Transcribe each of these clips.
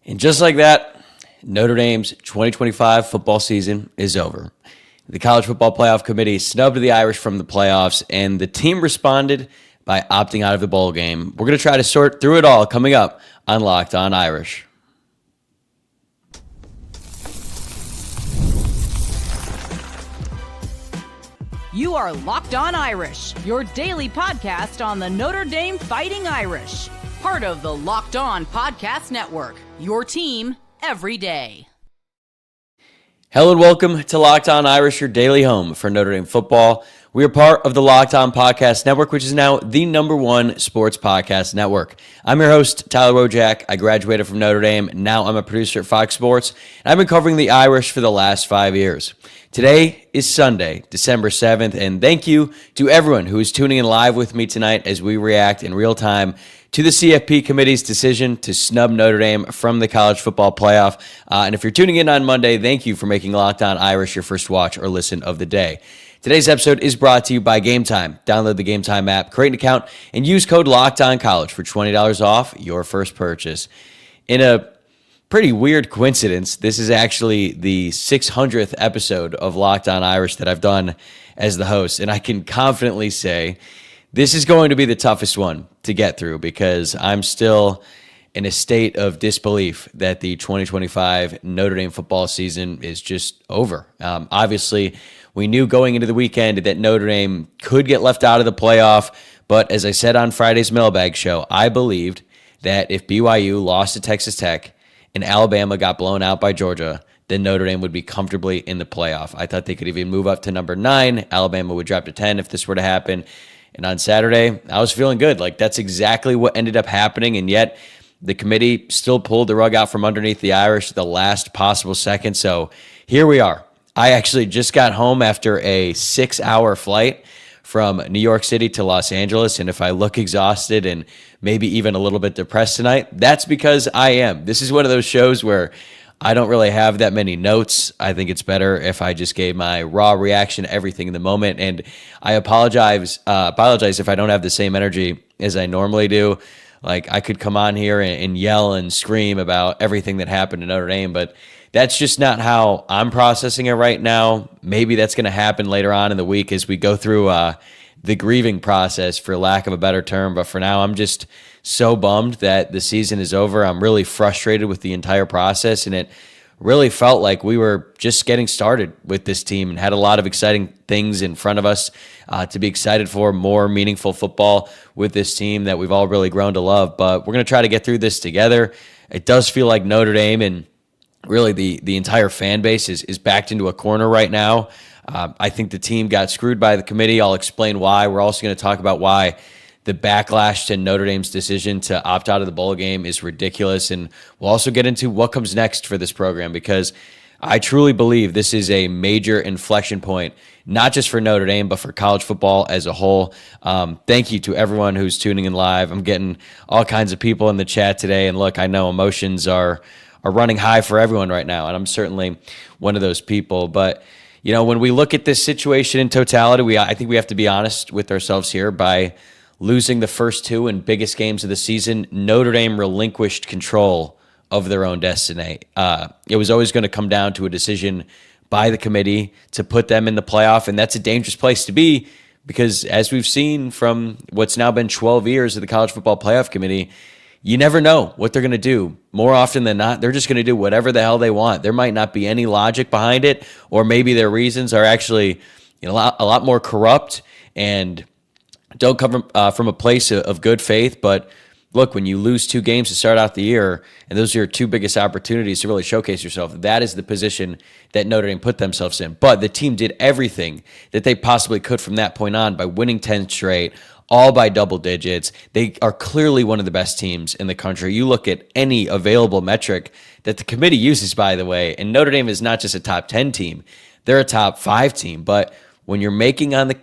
And just like that, Notre Dame's 2025 football season is over. The College Football Playoff Committee snubbed the Irish from the playoffs, and the team responded by opting out of the bowl game. We're going to try to sort through it all coming up on Locked On Irish. You are Locked On Irish, your daily podcast on the Notre Dame Fighting Irish. Part of the Locked On Podcast Network, your team every day. Hello and welcome to Locked On Irish, your daily home for Notre Dame football. We are part of the Locked On Podcast Network, which is now the #1 sports podcast network. I'm your host, Tyler Wojciak. I graduated from Notre Dame. Now I'm a producer at Fox Sports, and I've been covering the Irish for the last 5 years. Today is Sunday, December 7th, and thank you to everyone who is tuning in live with me tonight as we react in real time to the CFP committee's decision to snub Notre Dame from the college football playoff. And if you're tuning in on Monday, thank you for making Locked On Irish your first watch or listen of the day. Today's episode is brought to you by Gametime. Download the Gametime app, create an account, and use code LOCKEDONCollege for $20 off your first purchase. In a pretty weird coincidence, this is actually the 600th episode of Locked On Irish that I've done as the host, and I can confidently say this is going to be the toughest one to get through because I'm still in a state of disbelief that the 2025 Notre Dame football season is just over. Obviously, we knew going into the weekend that Notre Dame could get left out of the playoff, but as I said on Friday's Mailbag Show, I believed that if BYU lost to Texas Tech and Alabama got blown out by Georgia, then Notre Dame would be comfortably in the playoff. I thought they could even move up to number 9. Alabama would drop to 10 if this were to happen. And on Saturday, I was feeling good. Like, that's exactly what ended up happening. And yet, the committee still pulled the rug out from underneath the Irish at the last possible second. So here we are. I actually just got home after a 6-hour flight from New York City to Los Angeles. And if I look exhausted and maybe even a little bit depressed tonight, that's because I am. This is one of those shows where I don't really have that many notes. I think it's better if I just gave my raw reaction to everything in the moment. And I apologize if I don't have the same energy as I normally do. Like, I could come on here and yell and scream about everything that happened in Notre Dame, but that's just not how I'm processing it right now. Maybe that's going to happen later on in the week as we go through the grieving process, for lack of a better term. But for now, I'm just so bummed that the season is over. I'm really frustrated with the entire process, and it really felt like we were just getting started with this team and had a lot of exciting things in front of us to be excited for, more meaningful football with this team that we've all really grown to love. But we're going to try to get through this together. It does feel like Notre Dame and really the entire fan base is backed into a corner right now. I think the team got screwed by the committee. I'll explain why. We're also going to talk about why the backlash to Notre Dame's decision to opt out of the bowl game is ridiculous. And we'll also get into what comes next for this program, because I truly believe this is a major inflection point, not just for Notre Dame, but for college football as a whole. Thank you to everyone who's tuning in live. I'm getting all kinds of people in the chat today. And look, I know emotions are running high for everyone right now, and I'm certainly one of those people. But you know, when we look at this situation in totality, I think we have to be honest with ourselves here. By losing the first 2 and biggest games of the season, Notre Dame relinquished control of their own destiny. It was always going to come down to a decision by the committee to put them in the playoff, and that's a dangerous place to be because, as we've seen from what's now been 12 years of the College Football Playoff Committee, you never know what they're going to do. More often than not, they're just going to do whatever the hell they want. There might not be any logic behind it, or maybe their reasons are actually a lot more corrupt and don't come from a place of good faith. But look, when you lose 2 games to start out the year, and those are your 2 biggest opportunities to really showcase yourself, that is the position that Notre Dame put themselves in. But the team did everything that they possibly could from that point on by winning 10 straight, all by double digits. They are clearly one of the best teams in the country. You look at any available metric that the committee uses, by the way, and Notre Dame is not just a top 10 team, they're a top 5 team. But when you're banking on the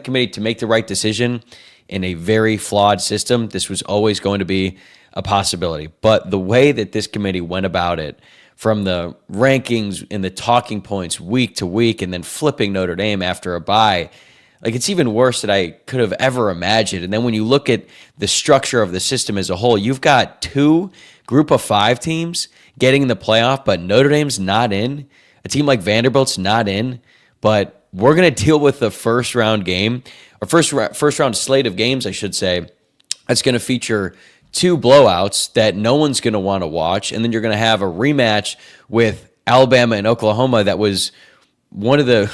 committee to make the right decision in a very flawed system, this was always going to be a possibility. But the way that this committee went about it, from the rankings and the talking points week to week, and then flipping Notre Dame after a bye, Like, it's even worse than I could have ever imagined. And then when you look at the structure of the system as a whole, you've got 2 group of 5 teams getting in the playoff, but Notre Dame's not in. A team like Vanderbilt's not in. But we're going to deal with the first round game, or first round slate of games, I should say. That's going to feature 2 blowouts that no one's going to want to watch. And then you're going to have a rematch with Alabama and Oklahoma that was one of the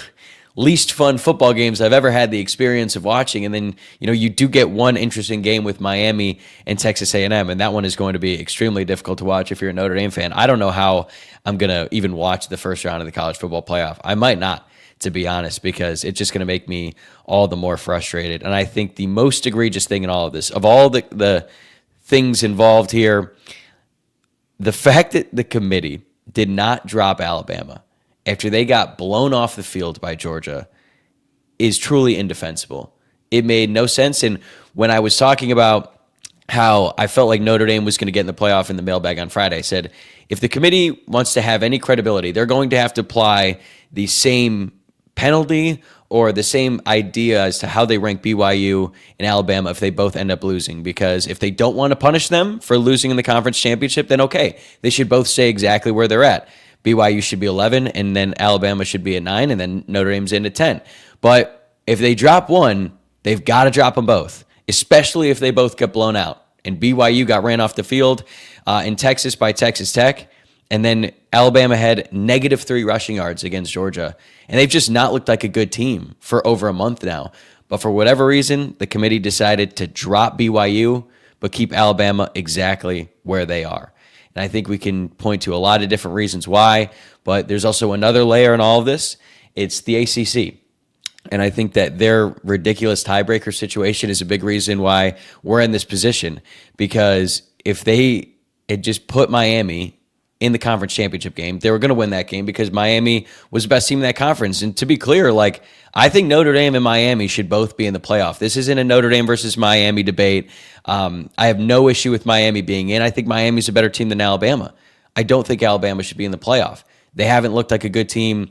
least fun football games I've ever had the experience of watching. And then, you do get one interesting game with Miami and Texas A&M, and that one is going to be extremely difficult to watch if you're a Notre Dame fan. I don't know how I'm going to even watch the first round of the college football playoff. I might not, to be honest, because it's just going to make me all the more frustrated. And I think the most egregious thing in all of this, of all the things involved here, the fact that the committee did not drop Alabama after they got blown off the field by Georgia is truly indefensible. It made no sense. And when I was talking about how I felt like Notre Dame was going to get in the playoff in the mailbag on Friday, I said, if the committee wants to have any credibility, they're going to have to apply the same penalty or the same idea as to how they rank BYU and Alabama if they both end up losing. Because if they don't want to punish them for losing in the conference championship, then okay, they should both stay exactly where they're at. BYU should be 11, and then Alabama should be at 9, and then Notre Dame's in at 10. But if they drop one, they've got to drop them both, especially if they both get blown out. And BYU got ran off the field in Texas by Texas Tech, and then Alabama had -3 rushing yards against Georgia. And they've just not looked like a good team for over a month now. But for whatever reason, the committee decided to drop BYU, but keep Alabama exactly where they are. And I think we can point to a lot of different reasons why, but there's also another layer in all of this. It's the ACC. And I think that their ridiculous tiebreaker situation is a big reason why we're in this position. Because if they had just put Miami in the conference championship game, they were going to win that game because Miami was the best team in that conference. And to be clear, I think Notre Dame and Miami should both be in the playoff. This isn't a Notre Dame versus Miami debate. I have no issue with Miami being in. I think Miami's a better team than Alabama. I don't think Alabama should be in the playoff. They haven't looked like a good team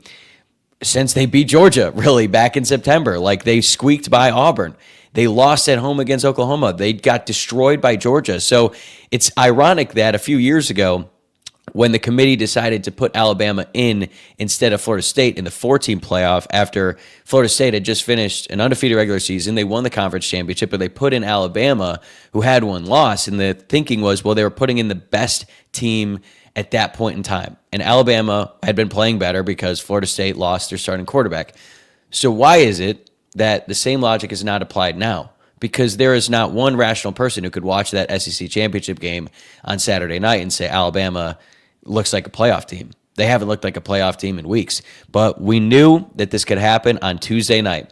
since they beat Georgia, really, back in September. They squeaked by Auburn. They lost at home against Oklahoma. They got destroyed by Georgia. So it's ironic that a few years ago, when the committee decided to put Alabama in instead of Florida State in the 4-team playoff after Florida State had just finished an undefeated regular season, they won the conference championship, but they put in Alabama, who had one loss, and the thinking was, well, they were putting in the best team at that point in time. And Alabama had been playing better because Florida State lost their starting quarterback. So why is it that the same logic is not applied now? Because there is not one rational person who could watch that SEC championship game on Saturday night and say Alabama looks like a playoff team. They haven't looked like a playoff team in weeks. But we knew that this could happen on Tuesday night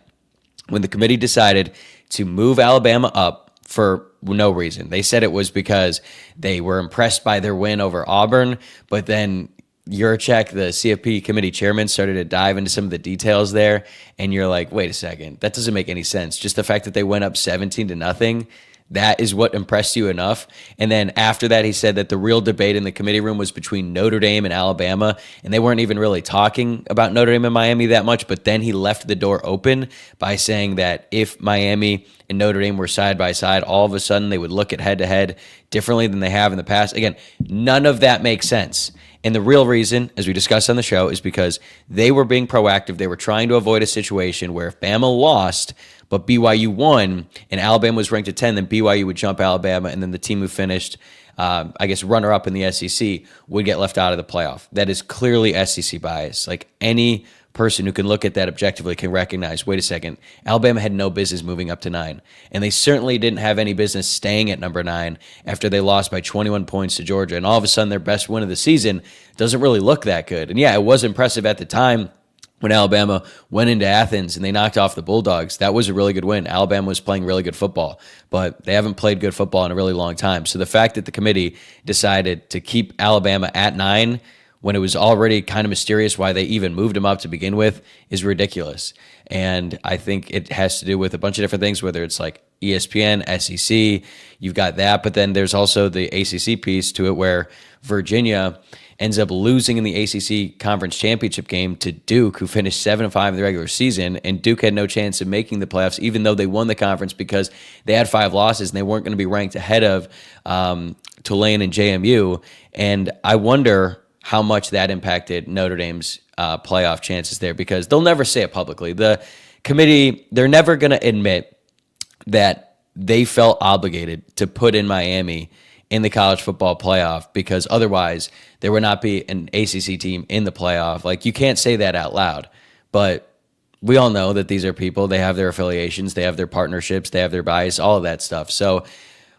when the committee decided to move Alabama up for no reason. They said it was because they were impressed by their win over Auburn, but then Juracek, the CFP committee chairman, started to dive into some of the details there, and you're like, wait a second, that doesn't make any sense. Just the fact that they went up 17-0, that is what impressed you enough. And then after that, he said that the real debate in the committee room was between Notre Dame and Alabama, and they weren't even really talking about Notre Dame and Miami that much, but then he left the door open by saying that if Miami and Notre Dame were side by side, all of a sudden they would look at head-to-head differently than they have in the past. Again, none of that makes sense. And the real reason, as we discussed on the show, is because they were being proactive. They were trying to avoid a situation where if Bama lost, but BYU won, and Alabama was ranked at 10, then BYU would jump Alabama, and then the team who finished, runner-up in the SEC would get left out of the playoff. That is clearly SEC bias. Any person who can look at that objectively can recognize, wait a second, Alabama had no business moving up to 9, and they certainly didn't have any business staying at number 9 after they lost by 21 points to Georgia, and all of a sudden their best win of the season doesn't really look that good. And yeah, it was impressive at the time when Alabama went into Athens and they knocked off the Bulldogs. That was a really good win. Alabama was playing really good football, but they haven't played good football in a really long time. So the fact that the committee decided to keep Alabama at 9 when it was already kind of mysterious why they even moved them up to begin with is ridiculous. And I think it has to do with a bunch of different things, whether it's ESPN, SEC, you've got that. But then there's also the ACC piece to it where Virginia ends up losing in the ACC Conference Championship game to Duke, who finished 7-5 in the regular season, and Duke had no chance of making the playoffs, even though they won the conference because they had 5 losses and they weren't going to be ranked ahead of Tulane and JMU. And I wonder how much that impacted Notre Dame's playoff chances there, because they'll never say it publicly. The committee, they're never going to admit that they felt obligated to put in Miami in the college football playoff, because otherwise there would not be an ACC team in the playoff. Like, you can't say that out loud, but we all know that these are people. They have their affiliations, they have their partnerships, they have their bias, all of that stuff. So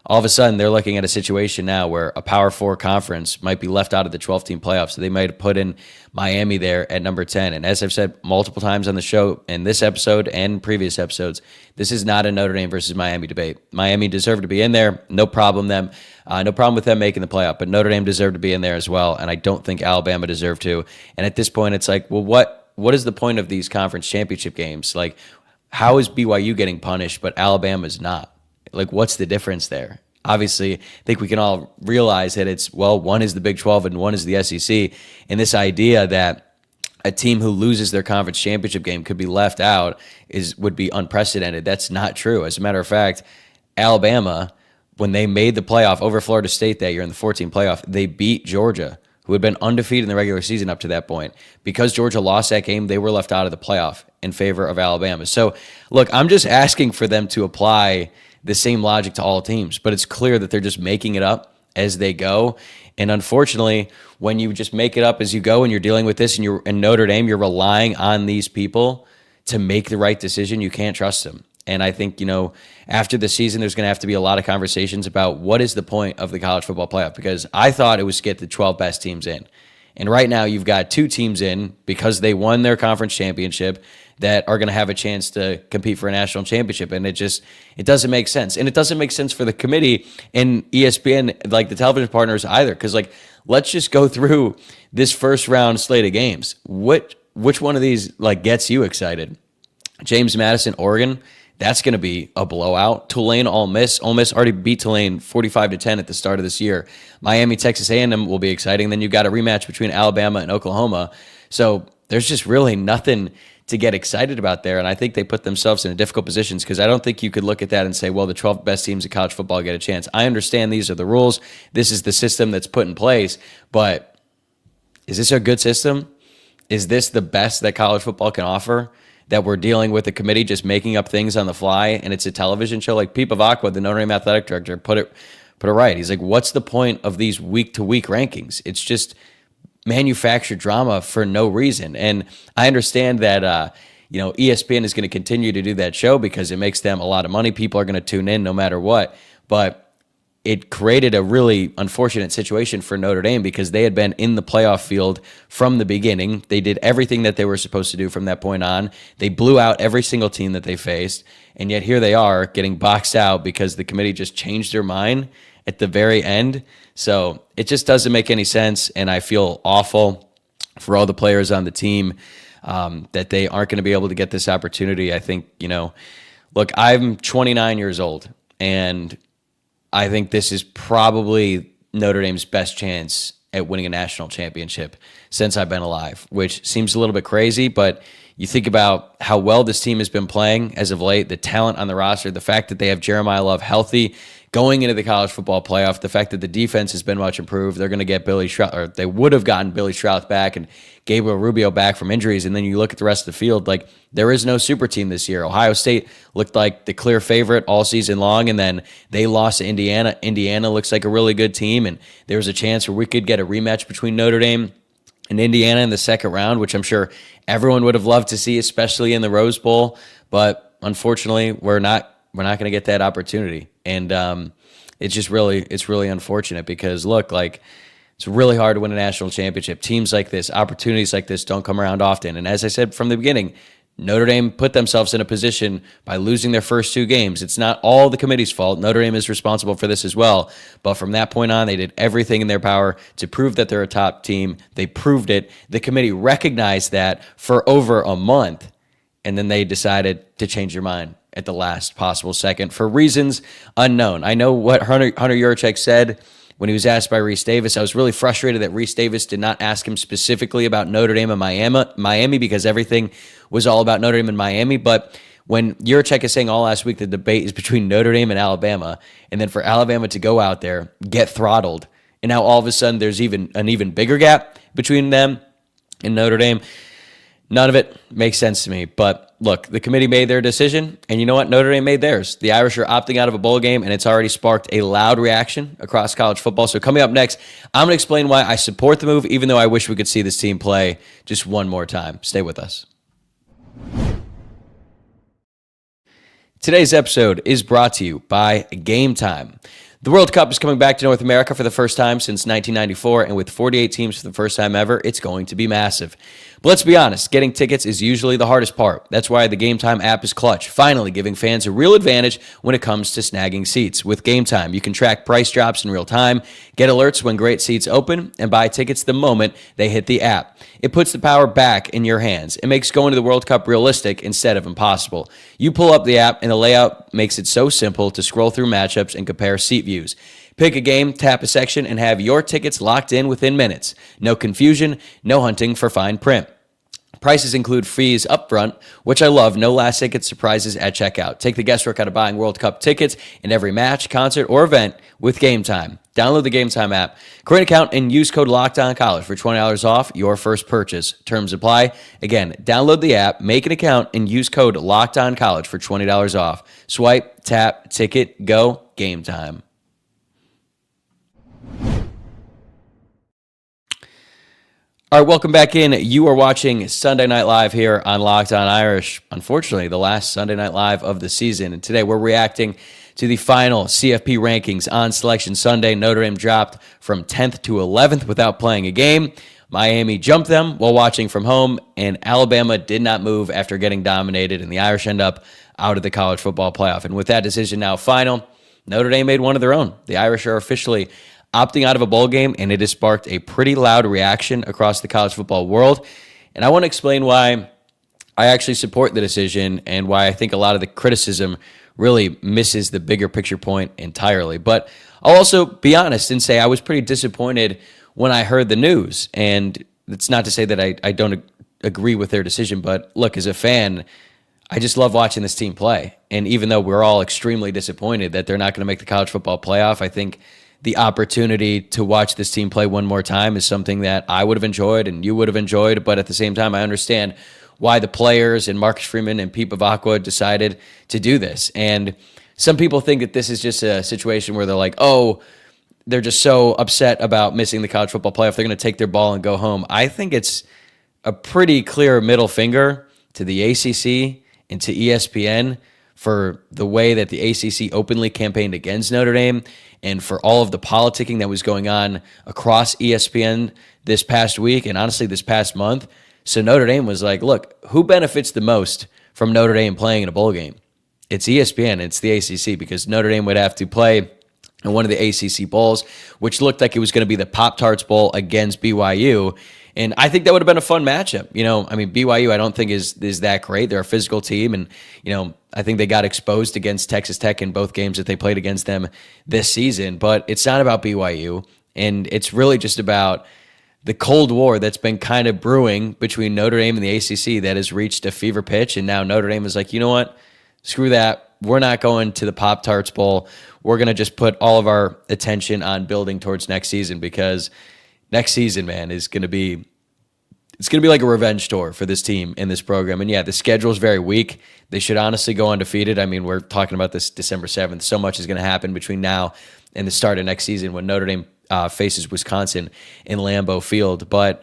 all of a sudden they're looking at a situation now where a Power 4 conference might be left out of the 12-team playoffs. So they might put in Miami there at number 10. And as I've said multiple times on the show, in this episode and previous episodes, this is not a Notre Dame versus Miami debate. Miami deserved to be in there. No problem with them making the playoff. But Notre Dame deserved to be in there as well. And I don't think Alabama deserved to. And at this point, it's like, well, what is the point of these conference championship games? Like, how is BYU getting punished, but Alabama's not? Like, what's the difference there? Obviously, I think we can all realize that it's, well, one is the Big 12 and one is the SEC. And this idea that a team who loses their conference championship game could be left out would be unprecedented. That's not true. As a matter of fact, Alabama, when they made the playoff over Florida State that year in the 14 playoff, they beat Georgia, who had been undefeated in the regular season up to that point. Because Georgia lost that game, they were left out of the playoff in favor of Alabama. So, look, I'm just asking for them to apply the same logic to all teams, but it's clear that they're just making it up as they go. And unfortunately, when you just make it up as you go and you're dealing with this and you're in Notre Dame, you're relying on these people to make the right decision. You can't trust them. And I think, after the season, there's going to have to be a lot of conversations about what is the point of the college football playoff, because I thought it was to get the 12 best teams in. And right now you've got 2 teams in because they won their conference championship that are going to have a chance to compete for a national championship. And it doesn't make sense. And it doesn't make sense for the committee and ESPN, like the television partners either. Because, let's just go through this first round slate of games. Which one of these, gets you excited? James Madison, Oregon, that's going to be a blowout. Tulane, Ole Miss. Ole Miss already beat Tulane 45-10 at the start of this year. Miami, Texas A&M will be exciting. Then you've got a rematch between Alabama and Oklahoma. So there's just really nothing to get excited about there. And I think they put themselves in a difficult positions, because I don't think you could look at that and say, well, the 12 best teams in college football get a chance. I understand these are the rules. This is the system that's put in place. But is this a good system? Is this the best that college football can offer? That we're dealing with the committee just making up things on the fly, and it's a television show? Like Pete Bavacqua, the Notre Dame athletic director, put it right. He's like, what's the point of these week-to-week rankings? It's just manufactured drama for no reason. And I understand that ESPN is going to continue to do that show because it makes them a lot of money. People are going to tune in no matter what. But it created a really unfortunate situation for Notre Dame, because they had been in the playoff field from the beginning. They did everything that they were supposed to do from that point on. They blew out every single team that they faced. And yet here they are getting boxed out because the committee just changed their mind at the very end. So it just doesn't make any sense. And I feel awful for all the players on the team that they aren't going to be able to get this opportunity. I think, look, I'm 29 years old, and I think this is probably Notre Dame's best chance at winning a national championship since I've been alive, which seems a little bit crazy, but you think about how well this team has been playing as of late, the talent on the roster, the fact that they have Jeremiah Love healthy going into the college football playoff, the fact that the defense has been much improved. They're going to get they would have gotten Billy Strouth back and Gabriel Rubio back from injuries. And then you look at the rest of the field, there is no super team this year. Ohio State looked like the clear favorite all season long, and then they lost to Indiana. Indiana looks like a really good team, and there's a chance where we could get a rematch between Notre Dame and Indiana in the second round, which I'm sure everyone would have loved to see, especially in the Rose Bowl. But unfortunately, we're not going to get that opportunity. And it's really unfortunate, because look, it's really hard to win a national championship. Teams like this, opportunities like this don't come around often. And as I said from the beginning, Notre Dame put themselves in a position by losing their first 2 games. It's not all the committee's fault. Notre Dame is responsible for this as well. But from that point on, they did everything in their power to prove that they're a top team. They proved it. The committee recognized that for over a month, and then they decided to change their mind at the last possible second for reasons unknown. I know what Hunter Yurachek said when he was asked by Reese Davis. I was really frustrated that Reese Davis did not ask him specifically about Notre Dame and Miami because everything was all about Notre Dame and Miami. But when Yurachek is saying all last week the debate is between Notre Dame and Alabama, and then for Alabama to go out there, get throttled, and now all of a sudden there's an even bigger gap between them and Notre Dame, none of it makes sense to me. But look, the committee made their decision, and you know what? Notre Dame made theirs. The Irish are opting out of a bowl game, and it's already sparked a loud reaction across college football. So coming up next, I'm going to explain why I support the move, even though I wish we could see this team play just one more time. Stay with us. Today's episode is brought to you by Gametime. The World Cup is coming back to North America for the first time since 1994, and with 48 teams for the first time ever, it's going to be massive. But let's be honest, getting tickets is usually the hardest part. That's why the Gametime app is clutch, finally giving fans a real advantage when it comes to snagging seats. With Gametime, you can track price drops in real time, get alerts when great seats open, and buy tickets the moment they hit the app. It puts the power back in your hands. It makes going to the World Cup realistic instead of impossible. You pull up the app, and the layout makes it so simple to scroll through matchups and compare seat views. Pick a game, tap a section, and have your tickets locked in within minutes. No confusion, no hunting for fine print. Prices include fees up front, which I love. No last-second surprises at checkout. Take the guesswork out of buying World Cup tickets in every match, concert, or event with Gametime. Download the Gametime app, create an account, and use code LOCKEDONCollege for $20 off your first purchase. Terms apply. Again, download the app, make an account, and use code LOCKEDONCollege for $20 off. Swipe, tap, ticket, go, Gametime. All right, welcome back in. You are watching Sunday Night Live here on Locked On Irish. Unfortunately, the last Sunday Night Live of the season. And today we're reacting to the final CFP rankings on Selection Sunday. Notre Dame dropped from 10th to 11th without playing a game. Miami jumped them while watching from home. And Alabama did not move after getting dominated. And the Irish end up out of the college football playoff. And with that decision now final, Notre Dame made one of their own. The Irish are officially opting out of a bowl game, and it has sparked a pretty loud reaction across the college football world. And I want to explain why I actually support the decision and why I think a lot of the criticism really misses the bigger picture point entirely. But I'll also be honest and say I was pretty disappointed when I heard the news. And it's not to say that I don't agree with their decision, but look, as a fan, I just love watching this team play. And even though we're all extremely disappointed that they're not going to make the college football playoff, I think the opportunity to watch this team play one more time is something that I would have enjoyed and you would have enjoyed. But at the same time, I understand why the players and Marcus Freeman and Pete Bavacqua decided to do this. And some people think that this is just a situation where they're like, oh, they're just so upset about missing the college football playoff, they're going to take their ball and go home. I think it's a pretty clear middle finger to the ACC and to ESPN for the way that the ACC openly campaigned against Notre Dame and for all of the politicking that was going on across ESPN this past week and honestly this past month. So Notre Dame was like, look, who benefits the most from Notre Dame playing in a bowl game? It's ESPN, it's the ACC, because Notre Dame would have to play in one of the ACC bowls, which looked like it was going to be the Pop-Tarts Bowl against BYU. And I think that would have been a fun matchup. You know, I mean, BYU I don't think is that great. They're a physical team, and, you know, I think they got exposed against Texas Tech in both games that they played against them this season. But it's not about BYU, and it's really just about the Cold War that's been kind of brewing between Notre Dame and the ACC that has reached a fever pitch, and now Notre Dame is like, you know what? Screw that. We're not going to the Pop-Tarts Bowl. We're going to just put all of our attention on building towards next season, because next season, man, it's going to be like a revenge tour for this team and this program. And yeah, the schedule is very weak. They should honestly go undefeated. I mean, we're talking about this December 7th. So much is going to happen between now and the start of next season when Notre Dame faces Wisconsin in Lambeau Field. But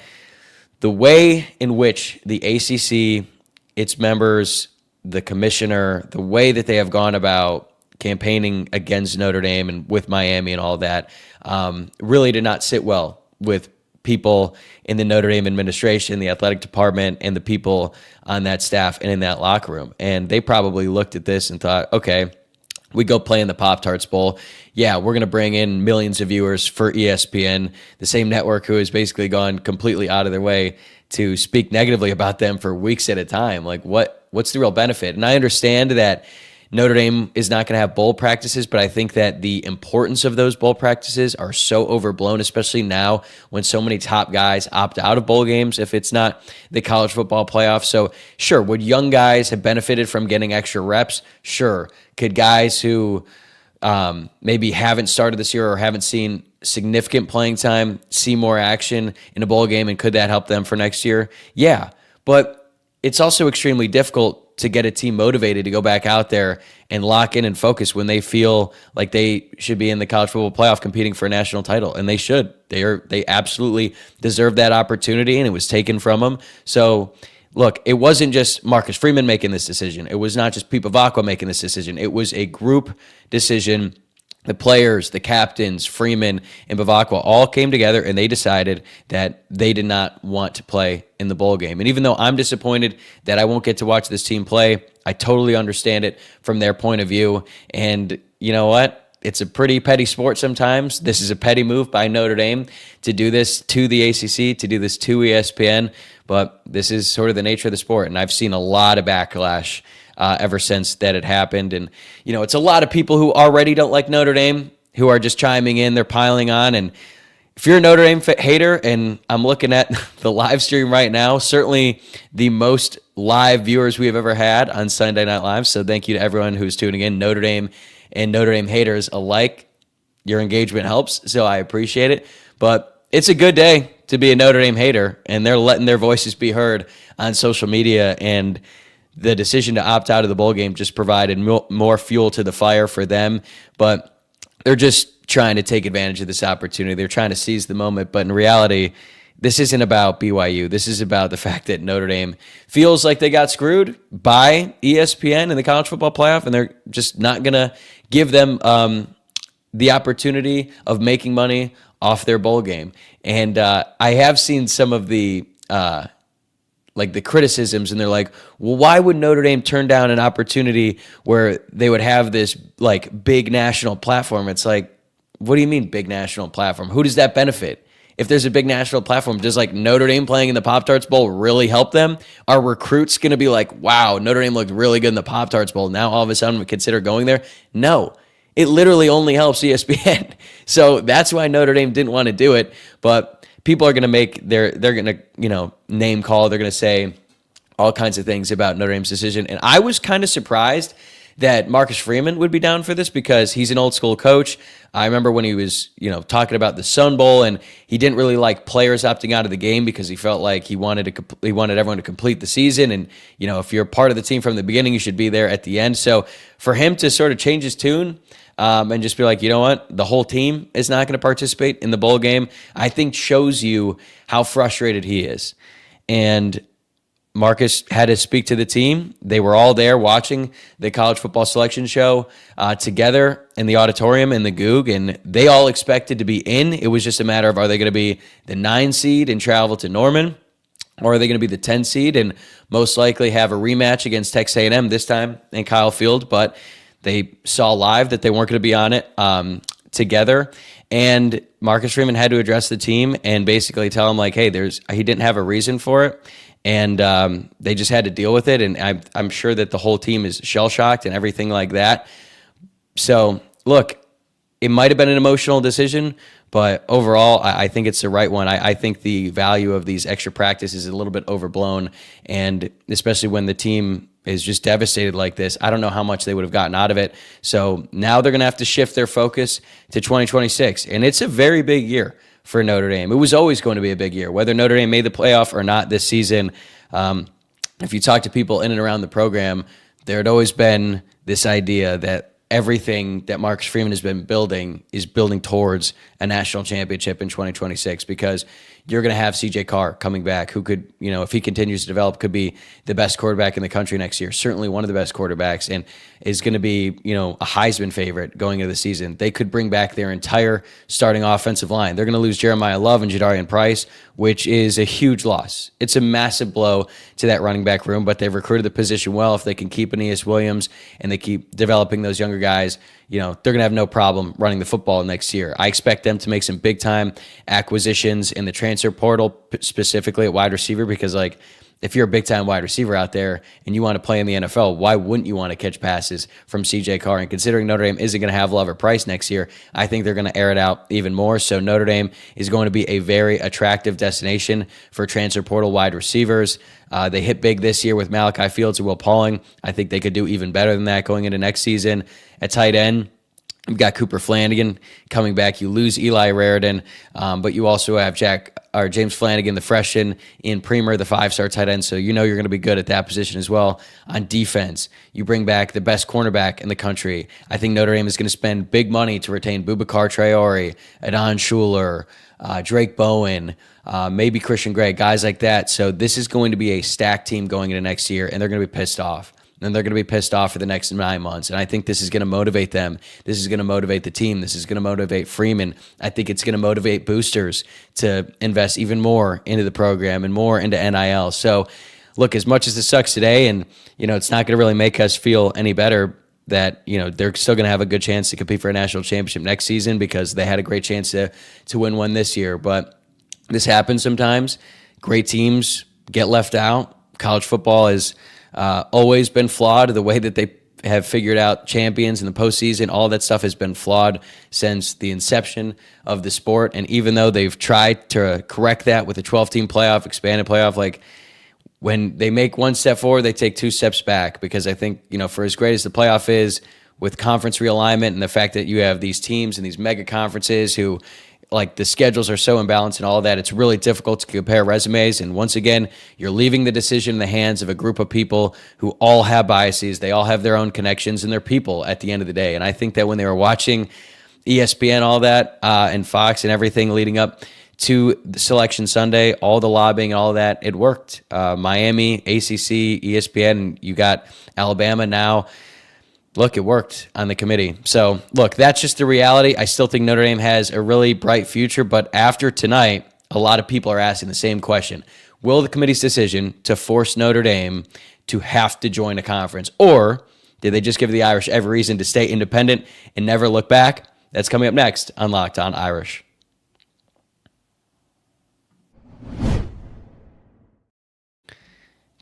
the way in which the ACC, its members, the commissioner, the way that they have gone about campaigning against Notre Dame and with Miami and all that really did not sit well with people in the Notre Dame administration, the athletic department, and the people on that staff and in that locker room. And they probably looked at this and thought, okay, we go play in the Pop-Tarts Bowl. Yeah, we're going to bring in millions of viewers for ESPN, the same network who has basically gone completely out of their way to speak negatively about them for weeks at a time. Like, what's the real benefit? And I understand that Notre Dame is not going to have bowl practices, but I think that the importance of those bowl practices are so overblown, especially now when so many top guys opt out of bowl games if it's not the college football playoff. So sure, would young guys have benefited from getting extra reps? Sure. Could guys who maybe haven't started this year or haven't seen significant playing time see more action in a bowl game, and could that help them for next year? Yeah, but it's also extremely difficult to get a team motivated to go back out there and lock in and focus when they feel like they should be in the college football playoff competing for a national title, and they should. They absolutely deserve that opportunity, and it was taken from them. So look, it wasn't just Marcus Freeman making this decision. It was not just Pete Bavacqua making this decision. It was a group decision. The players, the captains, Freeman and Bavacqua all came together and they decided that they did not want to play in the bowl game. And even though I'm disappointed that I won't get to watch this team play, I totally understand it from their point of view. And you know what? It's a pretty petty sport sometimes. This is a petty move by Notre Dame to do this to the ACC, to do this to ESPN. But this is sort of the nature of the sport. And I've seen a lot of backlash ever since that had happened. And, you know, it's a lot of people who already don't like Notre Dame who are just chiming in. They're piling on. And if you're a Notre Dame hater, and I'm looking at the live stream right now, certainly the most live viewers we have ever had on Sunday Night Live. So thank you to everyone who's tuning in, Notre Dame and Notre Dame haters alike. Your engagement helps, so I appreciate it. But it's a good day to be a Notre Dame hater, and they're letting their voices be heard on social media. And the decision to opt out of the bowl game just provided more fuel to the fire for them. But they're just trying to take advantage of this opportunity. They're trying to seize the moment. But in reality, this isn't about BYU. This is about the fact that Notre Dame feels like they got screwed by ESPN in the college football playoff, and they're just not going to give them the opportunity of making money off their bowl game. And I have seen some of the the criticisms, and they're like, well, why would Notre Dame turn down an opportunity where they would have this like big national platform? It's like, what do you mean big national platform? Who does that benefit? If there's a big national platform, does like Notre Dame playing in the Pop-Tarts Bowl really help them? Are recruits going to be like, wow, Notre Dame looked really good in the Pop-Tarts Bowl, now all of a sudden we consider going there? No, it literally only helps ESPN. So that's why Notre Dame didn't want to do it. But people are going to make they're going to, name call. They're going to say all kinds of things about Notre Dame's decision. And I was kind of surprised that Marcus Freeman would be down for this because he's an old school coach. I remember when he was, talking about the Sun Bowl, and he didn't really like players opting out of the game because he felt like he wanted everyone to complete the season. And, if you're part of the team from the beginning, you should be there at the end. So for him to sort of change his tune and just be like, you know what, the whole team is not going to participate in the bowl game, I think shows you how frustrated he is. And Marcus had to speak to the team. They were all there watching the college football selection show together in the auditorium in the Goog, and they all expected to be in. It was just a matter of, are they going to be the 9 seed and travel to Norman, or are they going to be the 10 seed and most likely have a rematch against Texas A&M this time in Kyle Field? But they saw live that they weren't going to be on it together, and Marcus Freeman had to address the team and basically tell them, like, hey, he didn't have a reason for it. And they just had to deal with it. And I'm sure that the whole team is shell-shocked and everything like that. So, look, it might have been an emotional decision, but overall, I think it's the right one. I think the value of these extra practices is a little bit overblown. And especially when the team is just devastated like this, I don't know how much they would have gotten out of it. So now they're going to have to shift their focus to 2026. And it's a very big year for Notre Dame. It was always going to be a big year, whether Notre Dame made the playoff or not this season. If you talk to people in and around the program, there had always been this idea that everything that Marcus Freeman has been building is building towards a national championship in 2026, because you're going to have CJ Carr coming back, who could, if he continues to develop, could be the best quarterback in the country next year, certainly one of the best quarterbacks, and is going to be, a Heisman favorite going into the season. They could bring back their entire starting offensive line. They're going to lose Jeremiah Love and Jadarian Price, which is a huge loss. It's a massive blow to that running back room, but they've recruited the position well. If they can keep Aeneas Williams and they keep developing those younger guys, they're going to have no problem running the football next year. I expect them to make some big-time acquisitions in the transfer portal, specifically at wide receiver, because, if you're a big-time wide receiver out there and you want to play in the NFL, why wouldn't you want to catch passes from C.J. Carr? And considering Notre Dame isn't going to have Love or Price next year, I think they're going to air it out even more. So Notre Dame is going to be a very attractive destination for transfer portal wide receivers. They hit big this year with Malachi Fields and Will Pauling. I think they could do even better than that going into next season. At tight end, you've got Cooper Flanagan coming back. You lose Eli Raridan, but you also have James Flanagan, the freshman, in Premer, the 5-star tight end. So you know you're going to be good at that position as well. On defense, you bring back the best cornerback in the country. I think Notre Dame is going to spend big money to retain Boubacar Traore, Adon Schuler, Drake Bowen, maybe Christian Gray, guys like that. So this is going to be a stacked team going into next year, and they're going to be pissed off. And they're going to be pissed off for the next 9 months. And I think this is going to motivate them. This is going to motivate the team. This is going to motivate Freeman. I think it's going to motivate boosters to invest even more into the program and more into NIL. So, look, as much as this sucks today, and, it's not going to really make us feel any better that, they're still going to have a good chance to compete for a national championship next season because they had a great chance to win one this year. But this happens sometimes. Great teams get left out. College football is always been flawed. The way that they have figured out champions in the postseason, all that stuff has been flawed since the inception of the sport. And even though they've tried to correct that with a 12-team playoff, expanded playoff, like when they make one step forward, they take 2 steps back. Because I think, for as great as the playoff is, with conference realignment and the fact that you have these teams and these mega conferences who, like, the schedules are so imbalanced and all of that, it's really difficult to compare resumes. And once again, you're leaving the decision in the hands of a group of people who all have biases. They all have their own connections, and they're people at the end of the day. And I think that when they were watching ESPN, all that, and Fox and everything leading up to the Selection Sunday, all the lobbying and all of that, it worked. Miami, ACC, ESPN, and you got Alabama now. Look, it worked on the committee. So, look, that's just the reality. I still think Notre Dame has a really bright future, but after tonight, a lot of people are asking the same question. Will the committee's decision to force Notre Dame to have to join a conference, or did they just give the Irish every reason to stay independent and never look back? That's coming up next on Locked On Irish.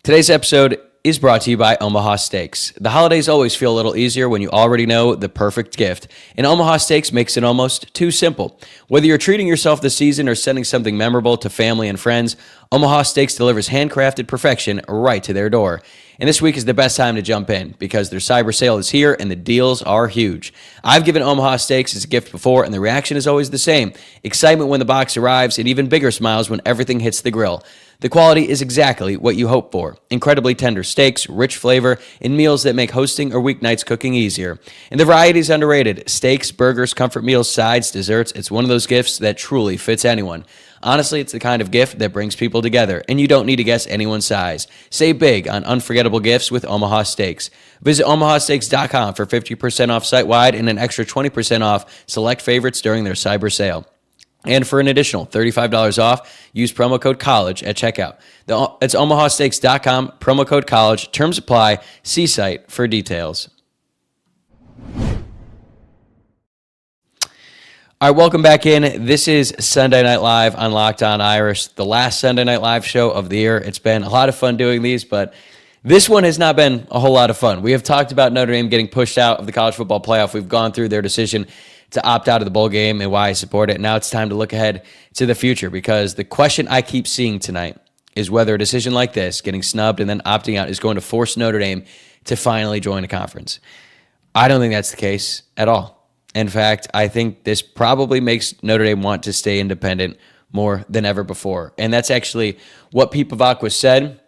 Today's episode is brought to you by Omaha Steaks. The holidays always feel a little easier when you already know the perfect gift, and Omaha Steaks makes it almost too simple. Whether you're treating yourself this season or sending something memorable to family and friends, Omaha Steaks delivers handcrafted perfection right to their door. And this week is the best time to jump in because their cyber sale is here and the deals are huge. I've given Omaha Steaks as a gift before, and the reaction is always the same. Excitement when the box arrives and even bigger smiles when everything hits the grill. The quality is exactly what you hope for. Incredibly tender steaks, rich flavor, and meals that make hosting or weeknights cooking easier. And the variety is underrated. Steaks, burgers, comfort meals, sides, desserts. It's one of those gifts that truly fits anyone. Honestly, it's the kind of gift that brings people together, and you don't need to guess anyone's size. Save big on unforgettable gifts with Omaha Steaks. Visit omahasteaks.com for 50% off site-wide and an extra 20% off select favorites during their cyber sale. And for an additional $35 off, use promo code COLLEGE at checkout. It's omahasteaks.com, promo code COLLEGE. Terms apply. See site for details. All right, welcome back in. This is Sunday Night Live on Locked On Irish, the last Sunday Night Live show of the year. It's been a lot of fun doing these, but this one has not been a whole lot of fun. We have talked about Notre Dame getting pushed out of the college football playoff. We've gone through their decision to opt out of the bowl game and why I support it. Now it's time to look ahead to the future, because the question I keep seeing tonight is whether a decision like this, getting snubbed and then opting out, is going to force Notre Dame to finally join a conference. I don't think that's the case at all. In fact, I think this probably makes Notre Dame want to stay independent more than ever before. And that's actually what Pete Pavakwa said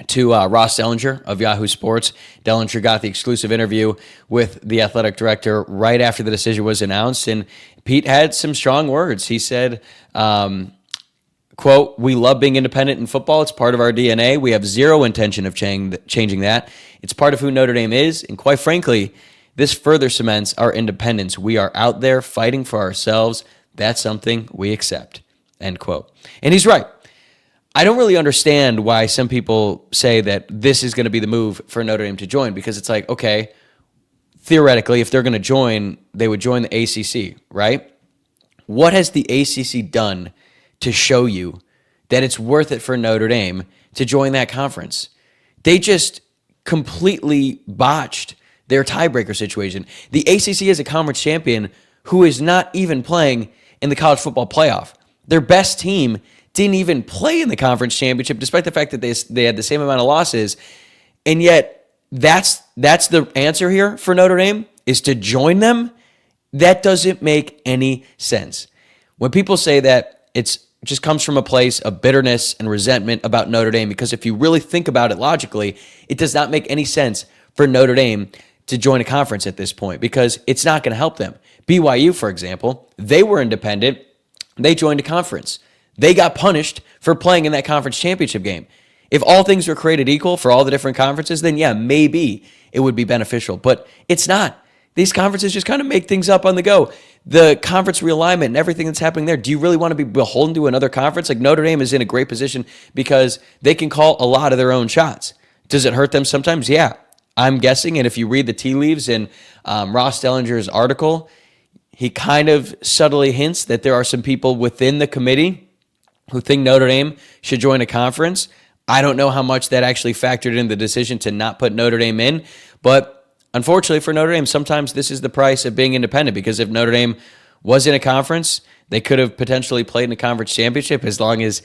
to Ross Dellinger of Yahoo Sports. Dellinger got the exclusive interview with the athletic director right after the decision was announced, and Pete had some strong words. He said, quote, "We love being independent in football. It's part of our DNA. We have zero intention of changing that. It's part of who Notre Dame is, and quite frankly, this further cements our independence. We are out there fighting for ourselves. That's something we accept," end quote. And he's right. I don't really understand why some people say that this is going to be the move for Notre Dame to join, because it's like, okay, theoretically, if they're going to join, they would join the ACC, right? What has the ACC done to show you that it's worth it for Notre Dame to join that conference. They just completely botched their tiebreaker situation. The ACC is a conference champion who is not even playing in the college football playoff. Their best team didn't even play in the conference championship, despite the fact that they had the same amount of losses. And yet, that's the answer here for Notre Dame, is to join them. That doesn't make any sense. When people say that, it just comes from a place of bitterness and resentment about Notre Dame, because if you really think about it logically, it does not make any sense for Notre Dame to join a conference at this point, because it's not going to help them. BYU, for example, they were independent. They joined a conference. They got punished for playing in that conference championship game. If all things were created equal for all the different conferences, then yeah, maybe it would be beneficial, but it's not. These conferences just kind of make things up on the go. The conference realignment and everything that's happening there, do you really want to be beholden to another conference? Like, Notre Dame is in a great position because they can call a lot of their own shots. Does it hurt them sometimes? Yeah, I'm guessing. And if you read the tea leaves in Ross Dellinger's article, he kind of subtly hints that there are some people within the committee who think Notre Dame should join a conference. I don't know how much that actually factored in the decision to not put Notre Dame in, but unfortunately for Notre Dame, sometimes this is the price of being independent, because if Notre Dame was in a conference, they could have potentially played in a conference championship, as long as,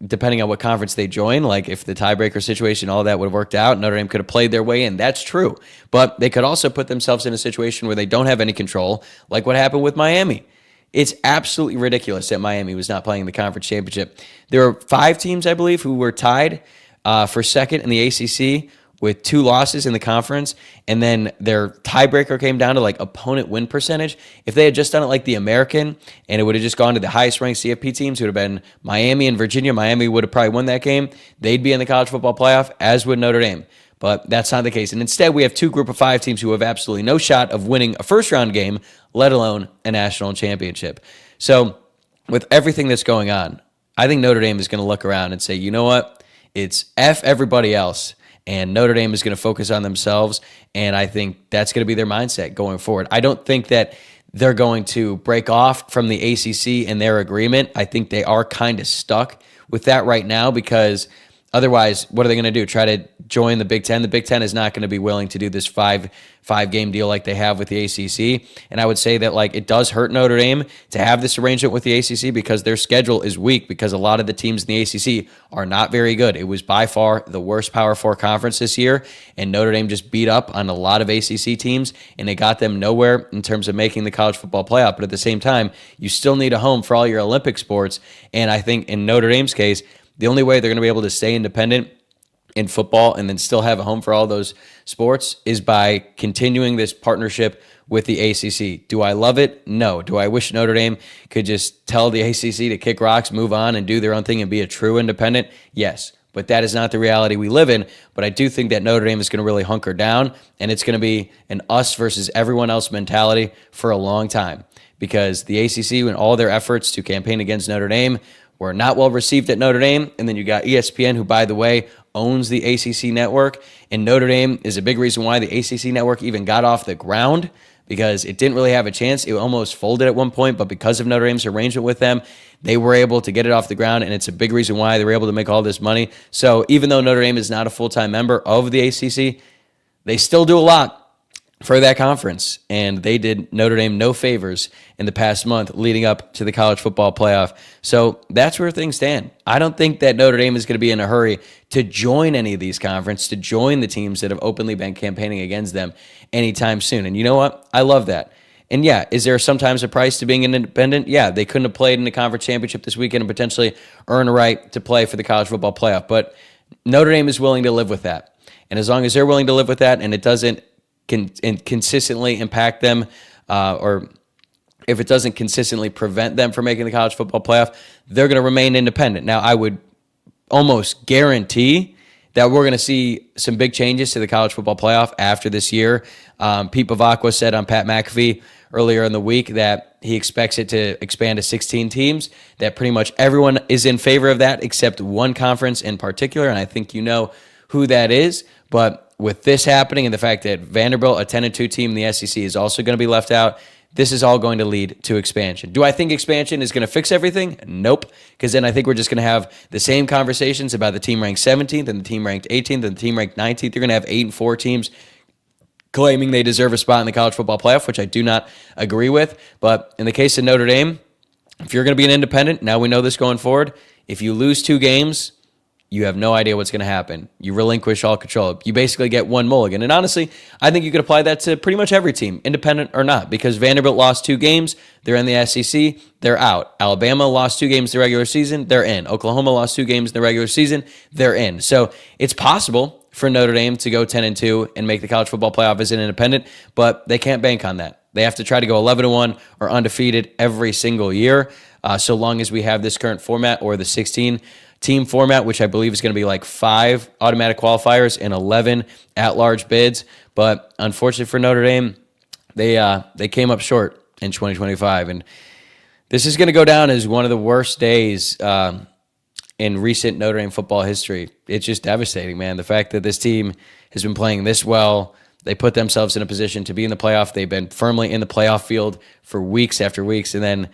depending on what conference they join, like if the tiebreaker situation, all that would have worked out, Notre Dame could have played their way in. That's true. But they could also put themselves in a situation where they don't have any control, like what happened with Miami. It's absolutely ridiculous that Miami was not playing in the conference championship. There were 5 teams, I believe, who were tied for second in the ACC with 2 losses in the conference, and then their tiebreaker came down to like opponent win percentage. If they had just done it like the American, and it would have just gone to the highest ranked CFP teams, it would have been Miami and Virginia. Miami would have probably won that game. They'd be in the college football playoff, as would Notre Dame. But that's not the case. And instead, we have 2 group of 5 teams who have absolutely no shot of winning a first-round game, let alone a national championship. So with everything that's going on, I think Notre Dame is going to look around and say, you know what? It's F everybody else, and Notre Dame is going to focus on themselves, and I think that's going to be their mindset going forward. I don't think that they're going to break off from the ACC in their agreement. I think they are kind of stuck with that right now, because otherwise, what are they going to do? Try to join the Big Ten? The Big Ten is not going to be willing to do this five-game deal like they have with the ACC. And I would say that it does hurt Notre Dame to have this arrangement with the ACC, because their schedule is weak, because a lot of the teams in the ACC are not very good. It was by far the worst Power 4 conference this year, and Notre Dame just beat up on a lot of ACC teams, and it got them nowhere in terms of making the college football playoff. But at the same time, you still need a home for all your Olympic sports. And I think in Notre Dame's case, the only way they're going to be able to stay independent in football and then still have a home for all those sports is by continuing this partnership with the ACC. Do I love it? No. Do I wish Notre Dame could just tell the ACC to kick rocks, move on, and do their own thing and be a true independent? Yes. But that is not the reality we live in. But I do think that Notre Dame is going to really hunker down, and it's going to be an us versus everyone else mentality for a long time, because the ACC and all their efforts to campaign against Notre Dame were not well received at Notre Dame. And then you got ESPN, who, by the way, owns the ACC network. And Notre Dame is a big reason why the ACC network even got off the ground, because it didn't really have a chance. It almost folded at one point, but because of Notre Dame's arrangement with them, they were able to get it off the ground, and it's a big reason why they were able to make all this money. So even though Notre Dame is not a full-time member of the ACC, they still do a lot for that conference, and they did Notre Dame no favors in the past month leading up to the college football playoff. So that's where things stand. I don't think that Notre Dame is going to be in a hurry to join any of these conferences, to join the teams that have openly been campaigning against them anytime soon. And you know what? I love that. And yeah, is there sometimes a price to being an independent? Yeah, they couldn't have played in the conference championship this weekend and potentially earn a right to play for the college football playoff. But Notre Dame is willing to live with that. And as long as they're willing to live with that, and it doesn't consistently impact them, or if it doesn't consistently prevent them from making the college football playoff, they're going to remain independent. Now, I would almost guarantee that we're going to see some big changes to the college football playoff after this year. Pete Bavacqua said on Pat McAfee earlier in the week that he expects it to expand to 16 teams, that pretty much everyone is in favor of that except one conference in particular, and I think you know who that is. But with this happening and the fact that Vanderbilt, a 10-2 team in the SEC, is also going to be left out, this is all going to lead to expansion. Do I think expansion is going to fix everything? Nope. Because then I think we're just going to have the same conversations about the team ranked 17th and the team ranked 18th and the team ranked 19th. You're going to have 8-4 teams claiming they deserve a spot in the college football playoff, which I do not agree with. But in the case of Notre Dame, if you're going to be an independent, now we know this going forward, if you lose 2 games, you have no idea what's going to happen. You relinquish all control. You basically get one mulligan. And honestly, I think you could apply that to pretty much every team, independent or not, because Vanderbilt lost 2 games. They're in the SEC. They're out. Alabama lost 2 games in the regular season. They're in. Oklahoma lost 2 games in the regular season. They're in. So it's possible for Notre Dame to go 10-2 and make the college football playoff as an independent, but they can't bank on that. They have to try to go 11-1 or undefeated every single year, so long as we have this current format or the 16-team format, which I believe is going to be like 5 automatic qualifiers and 11 at-large bids. But unfortunately for Notre Dame, they came up short in 2025, and this is going to go down as one of the worst days in recent Notre Dame football history. It's just devastating, man. The fact that this team has been playing this well, they put themselves in a position to be in the playoff. They've been firmly in the playoff field for weeks after weeks, and then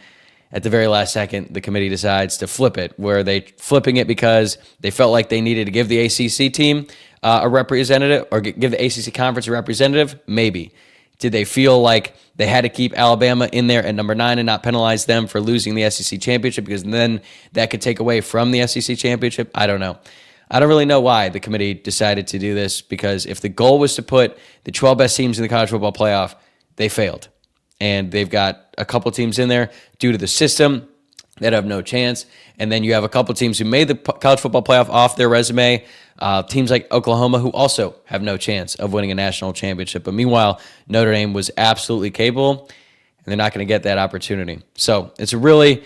at the very last second, the committee decides to flip it, where they flipping it because they felt like they needed to give the ACC team a representative or give the ACC conference a representative? Maybe. Did they feel like they had to keep Alabama in there at number 9 and not penalize them for losing the SEC championship because then that could take away from the SEC championship? I don't know. I don't really know why the committee decided to do this, because if the goal was to put the 12 best teams in the college football playoff, they failed. And they've got a couple teams in there due to the system that have no chance. And then you have a couple teams who made the college football playoff off their resume, teams like Oklahoma, who also have no chance of winning a national championship. But meanwhile, Notre Dame was absolutely capable, and they're not going to get that opportunity. So it's a really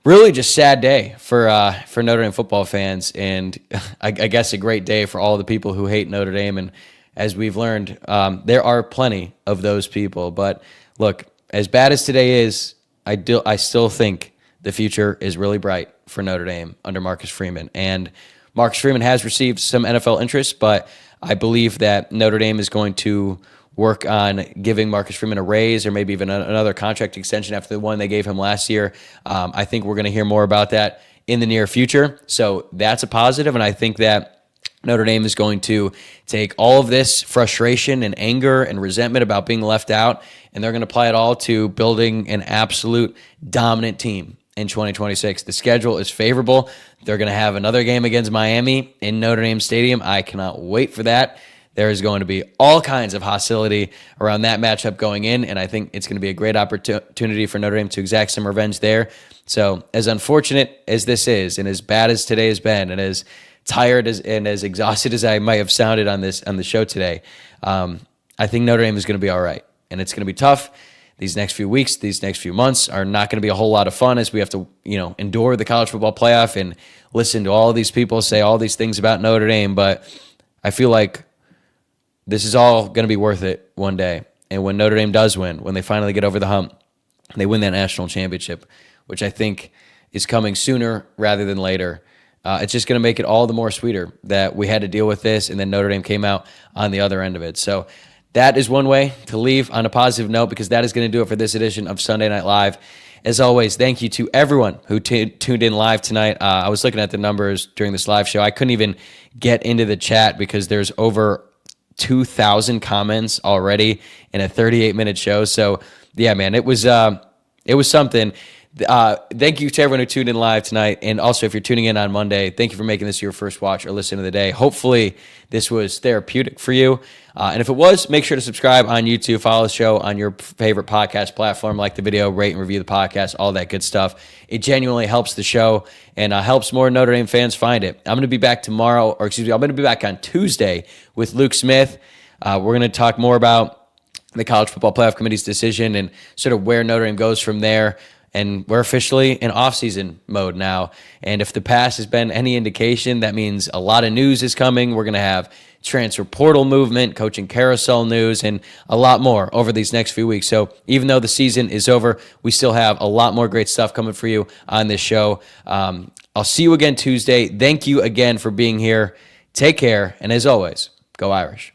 just sad day for Notre Dame football fans, and I guess a great day for all the people who hate Notre Dame. And as we've learned, there are plenty of those people. But look, as bad as today is, I still think the future is really bright for Notre Dame under Marcus Freeman. And Marcus Freeman has received some NFL interest, but I believe that Notre Dame is going to work on giving Marcus Freeman a raise or maybe even another contract extension after the one they gave him last year. I think we're going to hear more about that in the near future. So that's a positive, and I think that Notre Dame is going to take all of this frustration and anger and resentment about being left out, and they're going to apply it all to building an absolute dominant team in 2026. The schedule is favorable. They're going to have another game against Miami in Notre Dame Stadium. I cannot wait for that. There is going to be all kinds of hostility around that matchup going in, and I think it's going to be a great opportunity for Notre Dame to exact some revenge there. So as unfortunate as this is, and as bad as today has been, and as tired and as exhausted as I might have sounded on the show today, I think Notre Dame is going to be all right, and it's going to be tough. These next few weeks, these next few months are not going to be a whole lot of fun as we have to, endure the college football playoff and listen to all these people say all these things about Notre Dame. But I feel like this is all going to be worth it one day. And when Notre Dame does win, when they finally get over the hump, they win that national championship, which I think is coming sooner rather than later. It's just going to make it all the more sweeter that we had to deal with this, and then Notre Dame came out on the other end of it. So that is one way to leave on a positive note, because that is going to do it for this edition of Sunday Night Live. As always, thank you to everyone who tuned in live tonight. I was looking at the numbers during this live show. I couldn't even get into the chat because there's over 2,000 comments already in a 38-minute show. So, yeah, man, it was something. Thank you to everyone who tuned in live tonight. And also, if you're tuning in on Monday, thank you for making this your first watch or listen of the day. Hopefully, this was therapeutic for you. And if it was, make sure to subscribe on YouTube, follow the show on your favorite podcast platform, like the video, rate and review the podcast, all that good stuff. It genuinely helps the show and helps more Notre Dame fans find it. I'm going to be back tomorrow, I'm going to be back on Tuesday with Luke Smith. We're going to talk more about the College Football Playoff Committee's decision and sort of where Notre Dame goes from there. And we're officially in off-season mode now. And if the past has been any indication, that means a lot of news is coming. We're going to have transfer portal movement, coaching carousel news, and a lot more over these next few weeks. So even though the season is over, we still have a lot more great stuff coming for you on this show. I'll see you again Tuesday. Thank you again for being here. Take care. And as always, go Irish.